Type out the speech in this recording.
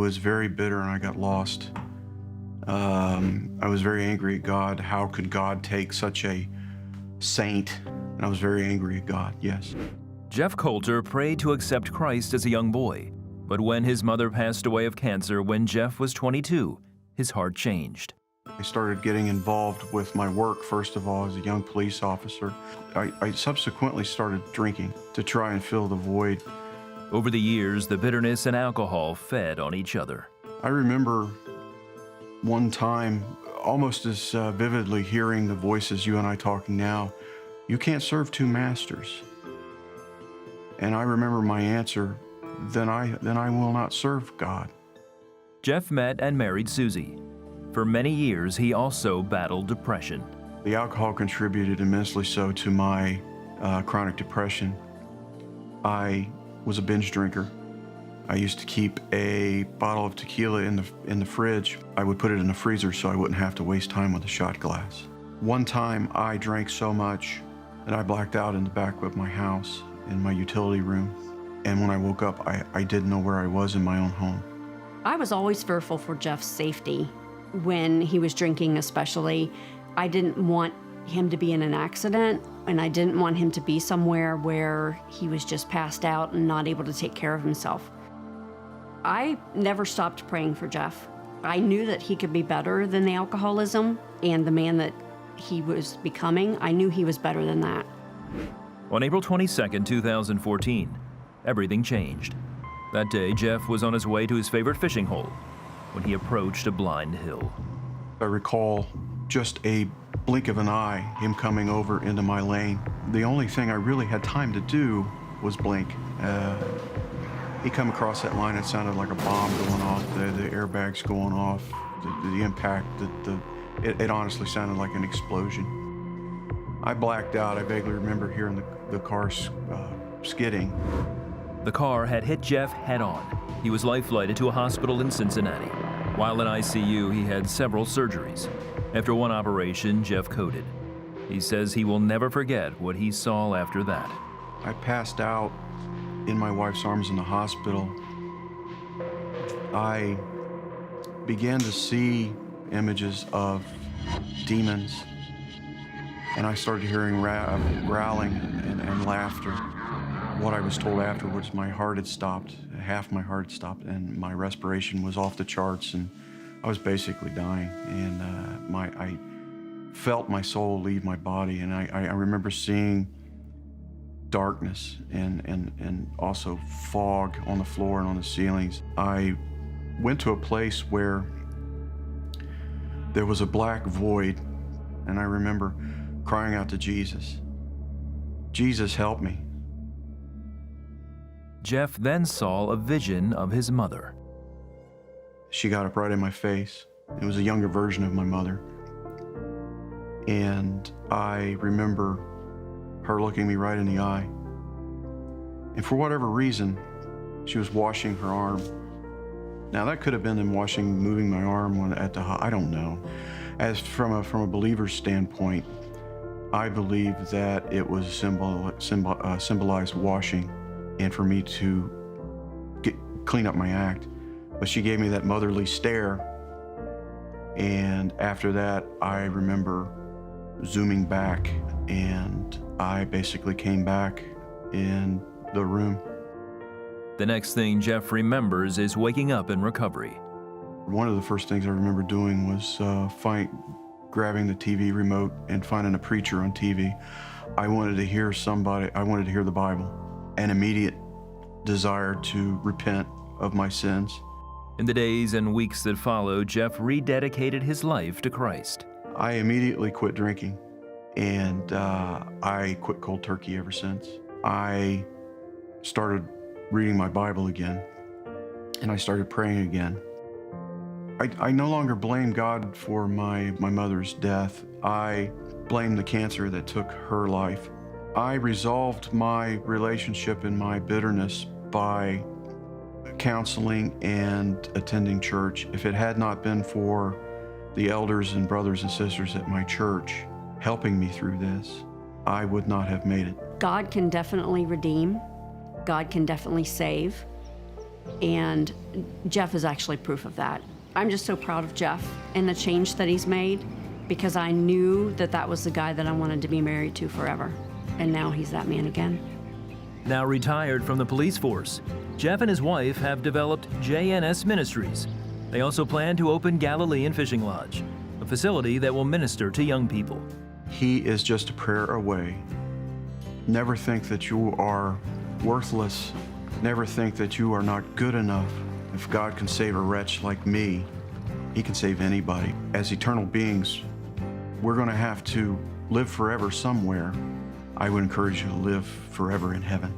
was very bitter and I got lost. I was very angry at God. How could God take such a saint? And I was very angry at God, yes. Jeff Coulter prayed to accept Christ as a young boy, but when his mother passed away of cancer when Jeff was 22, his heart changed. I started getting involved with my work, first of all, as a young police officer. I subsequently started drinking to try and fill the void. Over the years, the bitterness and alcohol fed on each other. I remember one time, almost as vividly, hearing the voices you and I talking now. You can't serve two masters. And I remember my answer, then I will not serve God. Jeff met and married Susie. For many years, he also battled depression. The alcohol contributed immensely so to my chronic depression. I was a binge drinker. I used to keep a bottle of tequila in the fridge. I would put it in the freezer so I wouldn't have to waste time with a shot glass. One time I drank so much that I blacked out in the back of my house in my utility room. And when I woke up, I didn't know where I was in my own home. I was always fearful for Jeff's safety. When he was drinking especially, I didn't want him to be in an accident, and I didn't want him to be somewhere where he was just passed out and not able to take care of himself. I never stopped praying for Jeff. I knew that he could be better than the alcoholism and the man that he was becoming. I knew he was better than that. On April 22, 2014, everything changed. That day, Jeff was on his way to his favorite fishing hole when he approached a blind hill. I recall just a blink of an eye, him coming over into my lane. The only thing I really had time to do was blink. He come across that line, it sounded like a bomb going off, the airbags going off, the impact, it honestly sounded like an explosion. I blacked out. I vaguely remember hearing the car skidding. The car had hit Jeff head-on. He was life-flighted to a hospital in Cincinnati. While in ICU, he had several surgeries. After one operation, Jeff coded. He says he will never forget what he saw after that. I passed out in my wife's arms in the hospital. I began to see images of demons, and I started hearing growling and laughter. What I was told afterwards, my heart had stopped, half my heart had stopped, and my respiration was off the charts, and I was basically dying. And I felt my soul leave my body, and I remember seeing darkness and also fog on the floor and on the ceilings. I went to a place where there was a black void, and I remember crying out to Jesus, "Jesus, help me." Jeff then saw a vision of his mother. She got up right in my face. It was a younger version of my mother. And I remember her looking me right in the eye. And for whatever reason, she was washing her arm. Now that could have been them moving my arm I don't know. As from a believer's standpoint, I believe that it was symbolized washing and for me to clean up my act. But she gave me that motherly stare. And after that, I remember zooming back, and I basically came back in the room. The next thing Jeff remembers is waking up in recovery. One of the first things I remember doing was grabbing the TV remote and finding a preacher on TV. I wanted to hear the Bible. An immediate desire to repent of my sins. In the days and weeks that followed, Jeff rededicated his life to Christ. I immediately quit drinking, and I quit cold turkey ever since. I started reading my Bible again, and I started praying again. I no longer blame God for my mother's death. I blame the cancer that took her life. I resolved my relationship and my bitterness by counseling and attending church. If it had not been for the elders and brothers and sisters at my church helping me through this, I would not have made it. God can definitely redeem. God can definitely save. And Jeff is actually proof of that. I'm just so proud of Jeff and the change that he's made, because I knew that that was the guy that I wanted to be married to forever. And now he's that man again. Now retired from the police force, Jeff and his wife have developed JNS Ministries. They also plan to open Galilean Fishing Lodge, a facility that will minister to young people. He is just a prayer away. Never think that you are worthless. Never think that you are not good enough. If God can save a wretch like me, he can save anybody. As eternal beings, we're going to have to live forever somewhere. I would encourage you to live forever in heaven.